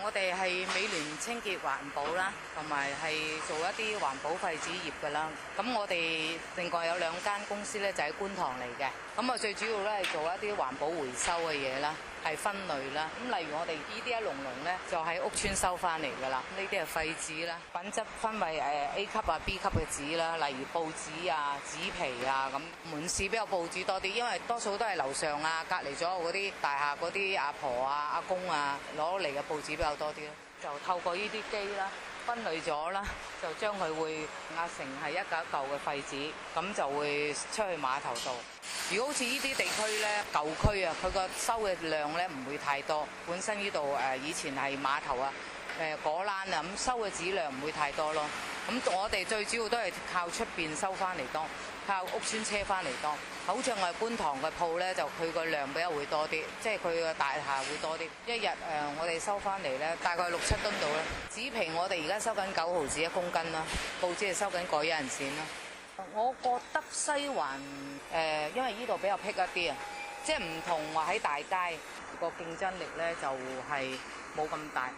我哋係美聯清潔環保啦，同埋係做一啲環保廢紙業㗎啦。咁我哋另外有2間公司咧，就喺觀塘嚟嘅。咁啊，最主要咧係做一啲環保回收嘅嘢啦，係分類啦。咁例如我哋呢啲一籠籠咧，就喺屋邨收翻嚟㗎啦。呢啲係廢紙啦，品質分為A 級啊、B 級嘅紙啦，例如報紙啊、紙皮啊咁。門市比較報紙多啲，因為多數都係樓上啊、隔離咗嗰啲大廈嗰啲阿婆啊、阿公啊攞嚟嘅報紙比較多啲咯。就透過呢啲機啦，分類咗啦，就將佢會壓成係一嚿一嚿嘅廢紙，咁就會出去碼頭度。如果好似呢啲地區咧，舊區啊，佢個收嘅量咧唔會太多。本身呢度以前係碼頭啊、果欄啊，咁收嘅紙量唔會太多咯。咁我哋最主要都係靠出邊收翻嚟多，靠屋邨車翻嚟多。好似我哋觀塘嘅鋪咧，就佢個量比較會多啲，即係佢個大廈會多啲。一日我哋收翻嚟咧，大概6-7噸度啦。紙皮我哋而家收緊9毫子1公斤啦，報紙係收緊過1人錢啦。我覺得西環因為呢度比較僻一啲啊，即係唔同話喺大街個競爭力咧就係冇咁大。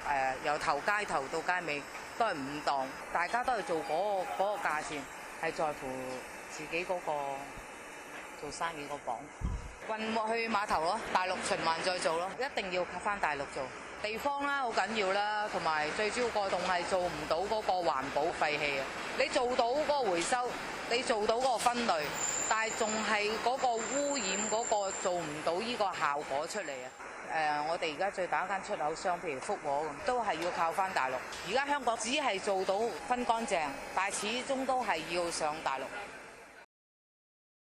由頭街頭到街尾都係5檔，大家都係做嗰個價錢，係在乎自己嗰個做生意個榜。運去碼頭咯，大陸循環再做咯，一定要返大陸做。地方啦，好緊要啦，同埋最主要個洞係做唔到嗰個環保廢氣啊！你做到嗰個回收，你做到嗰個分類，但係仲係嗰個污染嗰個做唔到呢個效果出嚟啊！我哋而家最大一間出口商，譬如福和咁，都係要靠返大陸。而家香港只係做到分乾淨，但係始終都係要上大陸。